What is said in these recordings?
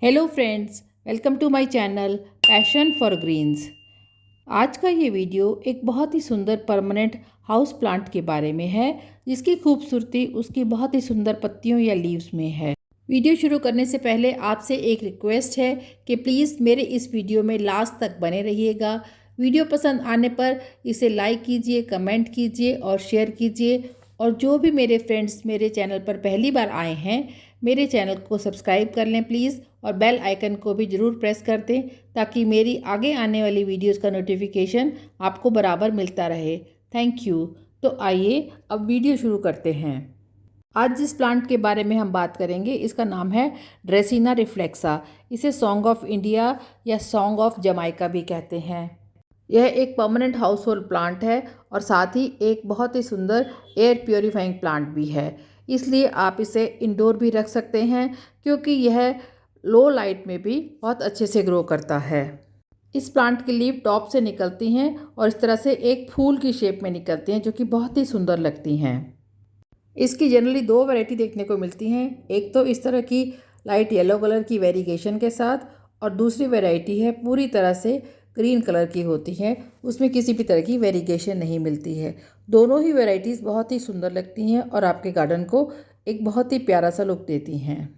Hello friends, welcome to my channel passion for greens. आज का ये वीडियो एक बहुत ही सुंदर परमानेंट हाउस प्लांट के बारे में है, जिसकी खूबसूरती उसकी बहुत ही सुंदर पत्तियों या लीव्स में है। वीडियो शुरू करने से पहले आपसे एक रिक्वेस्ट है कि प्लीज़ मेरे इस वीडियो में लास्ट तक बने रहिएगा। वीडियो पसंद आने पर इसे लाइक कीजिए, कमेंट कीजिए और शेयर कीजिए। और जो भी मेरे फ्रेंड्स मेरे चैनल पर पहली बार आए हैं, मेरे चैनल को सब्सक्राइब कर लें प्लीज़, और बेल आइकन को भी ज़रूर प्रेस कर दें ताकि मेरी आगे आने वाली वीडियोस का नोटिफिकेशन आपको बराबर मिलता रहे। Thank you. तो आइए अब वीडियो शुरू करते हैं। आज जिस प्लांट के बारे में हम बात करेंगे, इसका नाम है ड्रेसिना रिफ्लेक्सा। इसे सॉन्ग ऑफ इंडिया या सॉन्ग ऑफ जमाइका भी कहते हैं। यह एक परमानेंट हाउस होल्ड प्लांट है और साथ ही एक बहुत ही सुंदर एयर प्योरीफाइंग प्लांट भी है। इसलिए आप इसे इंडोर भी रख सकते हैं, क्योंकि यह लो लाइट में भी बहुत अच्छे से ग्रो करता है। इस प्लांट की लीफ टॉप से निकलती हैं और इस तरह से एक फूल की शेप में निकलती हैं, जो कि बहुत ही सुंदर लगती हैं। इसकी जनरली दो वैरायटी देखने को मिलती हैं। एक तो इस तरह की लाइट येलो कलर की वेरिएशन के साथ, और दूसरी वैरायटी है पूरी तरह से ग्रीन कलर की होती है, उसमें किसी भी तरह की वेरिएशन नहीं मिलती है। दोनों ही वैरायटीज़ बहुत ही सुंदर लगती हैं और आपके गार्डन को एक बहुत ही प्यारा सा लुक देती हैं।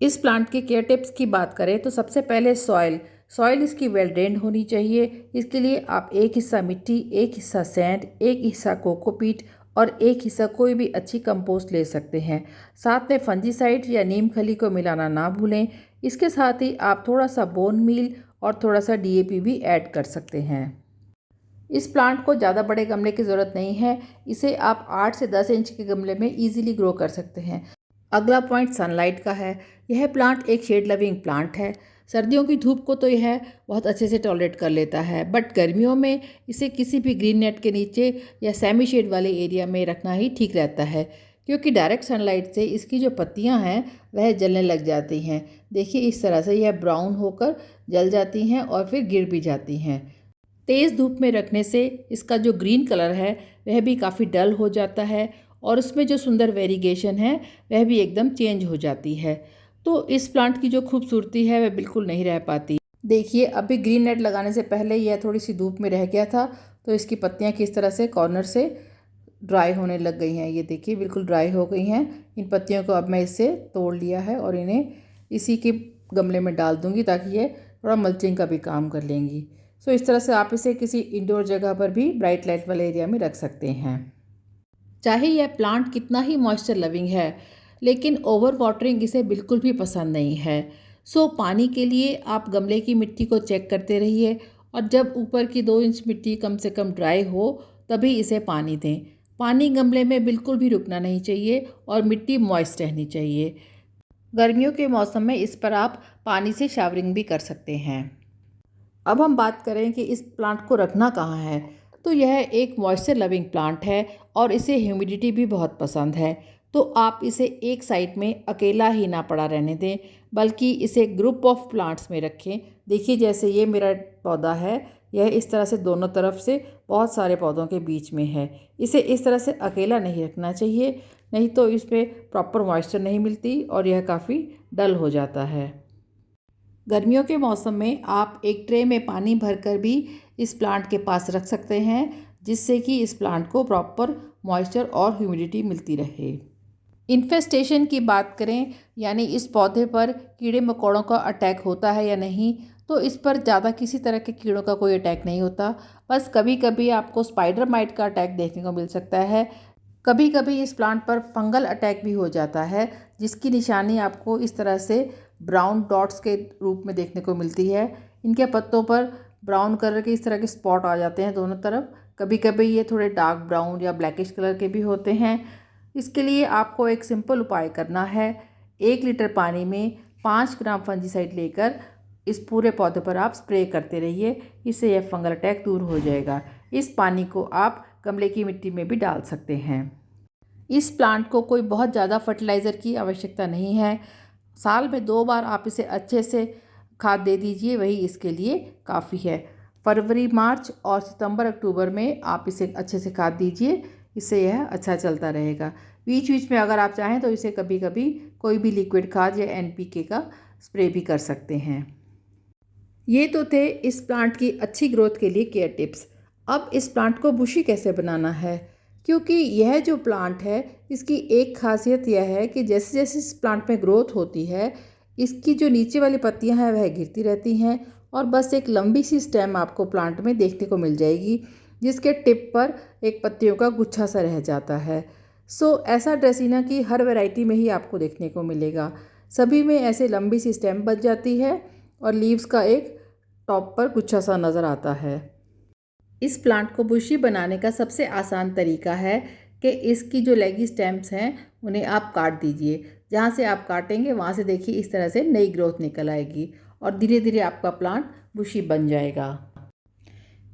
इस प्लांट के केयर टिप्स की बात करें तो सबसे पहले सॉइल इसकी वेल ड्रेन्ड होनी चाहिए। इसके लिए आप एक हिस्सा मिट्टी, एक हिस्सा सैंड, एक हिस्सा कोकोपीट और एक हिस्सा कोई भी अच्छी कंपोस्ट ले सकते हैं। साथ में फंजीसाइड या नीम खली को मिलाना ना भूलें। इसके साथ ही आप थोड़ा सा बोन मील और थोड़ा सा डीएपी भी ऐड कर सकते हैं। इस प्लांट को ज़्यादा बड़े गमले की ज़रूरत नहीं है। इसे आप 8 से 10 इंच के गमले में ईजिली ग्रो कर सकते हैं। अगला पॉइंट सनलाइट का है। यह प्लांट एक शेड लविंग प्लांट है। सर्दियों की धूप को तो यह बहुत अच्छे से टॉलरेट कर लेता है, बट गर्मियों में इसे किसी भी ग्रीन नेट के नीचे या सेमी शेड वाले एरिया में रखना ही ठीक रहता है, क्योंकि डायरेक्ट सनलाइट से इसकी जो पत्तियां हैं वह जलने लग जाती हैं। देखिए, इस तरह से यह ब्राउन होकर जल जाती हैं और फिर गिर भी जाती हैं। तेज़ धूप में रखने से इसका जो ग्रीन कलर है वह भी काफ़ी डल हो जाता है और उसमें जो सुंदर वेरिएशन है वह भी एकदम चेंज हो जाती है। तो इस प्लांट की जो खूबसूरती है वह बिल्कुल नहीं रह पाती। देखिए, अभी ग्रीन नेट लगाने से पहले यह थोड़ी सी धूप में रह गया था, तो इसकी पत्तियां किस तरह से कॉर्नर से ड्राई होने लग गई हैं। ये देखिए, बिल्कुल ड्राई हो गई हैं। इन पत्तियों को अब मैं इससे तोड़ लिया है और इन्हें इसी के गमले में डाल दूँगी, ताकि ये थोड़ा मल्चिंग का भी काम कर लेंगी। सो इस तरह से आप इसे किसी इंडोर जगह पर भी ब्राइट लाइट वाले एरिया में रख सकते हैं। चाहे यह प्लांट कितना ही मॉइस्चर लविंग है, लेकिन ओवर वाटरिंग इसे बिल्कुल भी पसंद नहीं है। सो पानी के लिए आप गमले की मिट्टी को चेक करते रहिए, और जब ऊपर की 2 इंच मिट्टी कम से कम ड्राई हो तभी इसे पानी दें। पानी गमले में बिल्कुल भी रुकना नहीं चाहिए और मिट्टी मॉइस्ट रहनी चाहिए। गर्मियों के मौसम में इस पर आप पानी से शावरिंग भी कर सकते हैं। अब हम बात करें कि इस प्लांट को रखना कहाँ है, तो यह एक मॉइस्चर लविंग प्लांट है और इसे ह्यूमिडिटी भी बहुत पसंद है। तो आप इसे एक साइड में अकेला ही ना पड़ा रहने दें, बल्कि इसे ग्रुप ऑफ प्लांट्स में रखें। देखिए, जैसे ये मेरा पौधा है, यह इस तरह से दोनों तरफ से बहुत सारे पौधों के बीच में है। इसे इस तरह से अकेला नहीं रखना चाहिए, नहीं तो इसमें प्रॉपर मॉइस्चर नहीं मिलती और यह काफ़ी डल हो जाता है। गर्मियों के मौसम में आप एक ट्रे में पानी भरकर भी इस प्लांट के पास रख सकते हैं, जिससे कि इस प्लांट को प्रॉपर मॉइस्चर और ह्यूमिडिटी मिलती रहे। इन्फेस्टेशन की बात करें, यानी इस पौधे पर कीड़े मकोड़ों का अटैक होता है या नहीं, तो इस पर ज़्यादा किसी तरह के कीड़ों का कोई अटैक नहीं होता। बस कभी कभी आपको स्पाइडर माइट का अटैक देखने को मिल सकता है। कभी कभी इस प्लांट पर फंगल अटैक भी हो जाता है, जिसकी निशानी आपको इस तरह से ब्राउन डॉट्स के रूप में देखने को मिलती है। इनके पत्तों पर ब्राउन कलर के इस तरह के स्पॉट आ जाते हैं दोनों तरफ। कभी कभी ये थोड़े डार्क ब्राउन या ब्लैकिश कलर के भी होते हैं। इसके लिए आपको एक सिंपल उपाय करना है। 1 लीटर पानी में 5 ग्राम फंजीसाइड लेकर इस पूरे पौधे पर आप स्प्रे करते रहिए। इससे यह फंगल अटैक दूर हो जाएगा। इस पानी को आप गमले की मिट्टी में भी डाल सकते हैं। इस प्लांट को कोई बहुत ज़्यादा फर्टिलाइज़र की आवश्यकता नहीं है। साल में 2 बार आप इसे अच्छे से खाद दे दीजिए, वही इसके लिए काफ़ी है। फरवरी, मार्च और सितंबर, अक्टूबर में आप इसे अच्छे से खाद दीजिए, इससे यह अच्छा चलता रहेगा। बीच बीच में अगर आप चाहें तो इसे कभी कभी कोई भी लिक्विड खाद या एनपीके का स्प्रे भी कर सकते हैं। ये तो थे इस प्लांट की अच्छी ग्रोथ के लिए केयर टिप्स। अब इस प्लांट को बुशी कैसे बनाना है, क्योंकि यह जो प्लांट है इसकी एक खासियत यह है कि जैसे जैसे इस प्लांट में ग्रोथ होती है इसकी जो नीचे वाली पत्तियां हैं वह गिरती रहती हैं और बस एक लंबी सी स्टेम आपको प्लांट में देखने को मिल जाएगी जिसके टिप पर एक पत्तियों का गुच्छा सा रह जाता है। ऐसा ड्रेसिना की हर वैरायटी में ही आपको देखने को मिलेगा। सभी में ऐसे लंबी सी स्टेम बच जाती है और लीव्स का एक टॉप पर गुच्छा सा नज़र आता है। इस प्लांट को बुशी बनाने का सबसे आसान तरीका है कि इसकी जो लेगी स्टेम्स हैं उन्हें आप काट दीजिए। जहाँ से आप काटेंगे वहाँ से देखिए इस तरह से नई ग्रोथ निकल आएगी और धीरे धीरे आपका प्लांट बुशी बन जाएगा।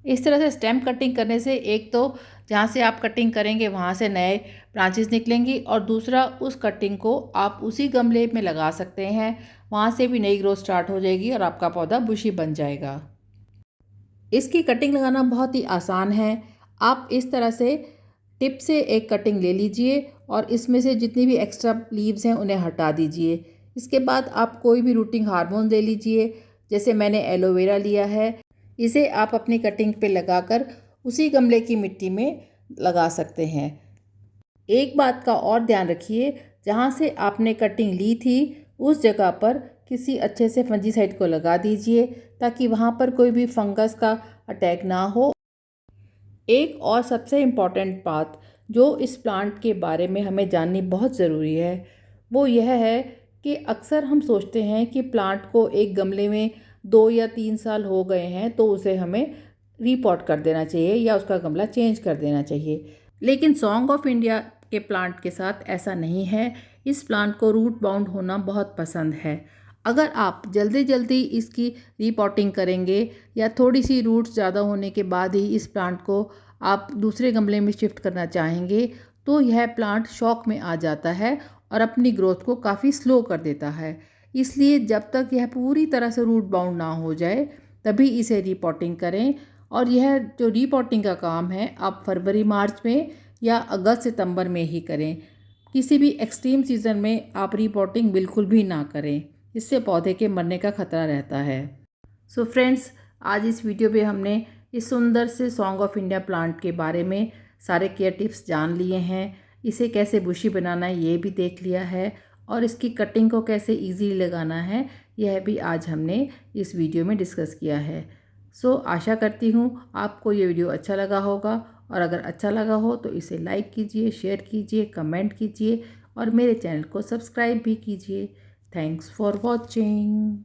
इस तरह से स्टेम कटिंग करने से एक तो जहाँ से आप कटिंग करेंगे वहाँ से नए ब्रांचेस निकलेंगी और दूसरा उस कटिंग को आप उसी गमले में लगा सकते हैं, वहाँ से भी नई ग्रोथ स्टार्ट हो जाएगी और आपका पौधा बुशी बन जाएगा। इसकी कटिंग लगाना बहुत ही आसान है। आप इस तरह से टिप से एक कटिंग ले लीजिए और इसमें से जितनी भी एक्स्ट्रा लीव्स हैं उन्हें हटा दीजिए। इसके बाद आप कोई भी रूटिंग हार्मोन ले लीजिए, जैसे मैंने एलोवेरा लिया है। इसे आप अपनी कटिंग पे लगाकर उसी गमले की मिट्टी में लगा सकते हैं। एक बात का और ध्यान रखिए, जहाँ से आपने कटिंग ली थी उस जगह पर किसी अच्छे से फंजीसाइड को लगा दीजिए ताकि वहाँ पर कोई भी फंगस का अटैक ना हो। एक और सबसे इम्पॉर्टेंट बात जो इस प्लांट के बारे में हमें जाननी बहुत ज़रूरी है वो यह है कि अक्सर हम सोचते हैं कि प्लांट को एक गमले में 2 या 3 साल हो गए हैं तो उसे हमें रीपॉट कर देना चाहिए या उसका गमला चेंज कर देना चाहिए, लेकिन सॉन्ग ऑफ इंडिया के प्लांट के साथ ऐसा नहीं है। इस प्लांट को रूट बाउंड होना बहुत पसंद है। अगर आप जल्दी जल्दी इसकी रीपॉटिंग करेंगे या थोड़ी सी रूट्स ज़्यादा होने के बाद ही इस प्लांट को आप दूसरे गमले में शिफ्ट करना चाहेंगे तो यह प्लांट शॉक में आ जाता है और अपनी ग्रोथ को काफ़ी स्लो कर देता है। इसलिए जब तक यह पूरी तरह से रूट बाउंड ना हो जाए तभी इसे रीपॉटिंग करें। और यह जो रीपॉटिंग का काम है आप फरवरी मार्च में या अगस्त सितंबर में ही करें। किसी भी एक्सट्रीम सीज़न में आप रीपॉटिंग बिल्कुल भी ना करें, इससे पौधे के मरने का खतरा रहता है। फ्रेंड्स, आज इस वीडियो पे हमने इस सुंदर से सॉन्ग ऑफ इंडिया प्लांट के बारे में सारे केयर टिप्स जान लिए हैं। इसे कैसे बुशी बनाना है ये भी देख लिया है और इसकी कटिंग को कैसे इजीली लगाना है यह भी आज हमने इस वीडियो में डिस्कस किया है। आशा करती हूँ आपको ये वीडियो अच्छा लगा होगा और अगर अच्छा लगा हो तो इसे लाइक कीजिए, शेयर कीजिए, कमेंट कीजिए और मेरे चैनल को सब्सक्राइब भी कीजिए। Thanks for watching.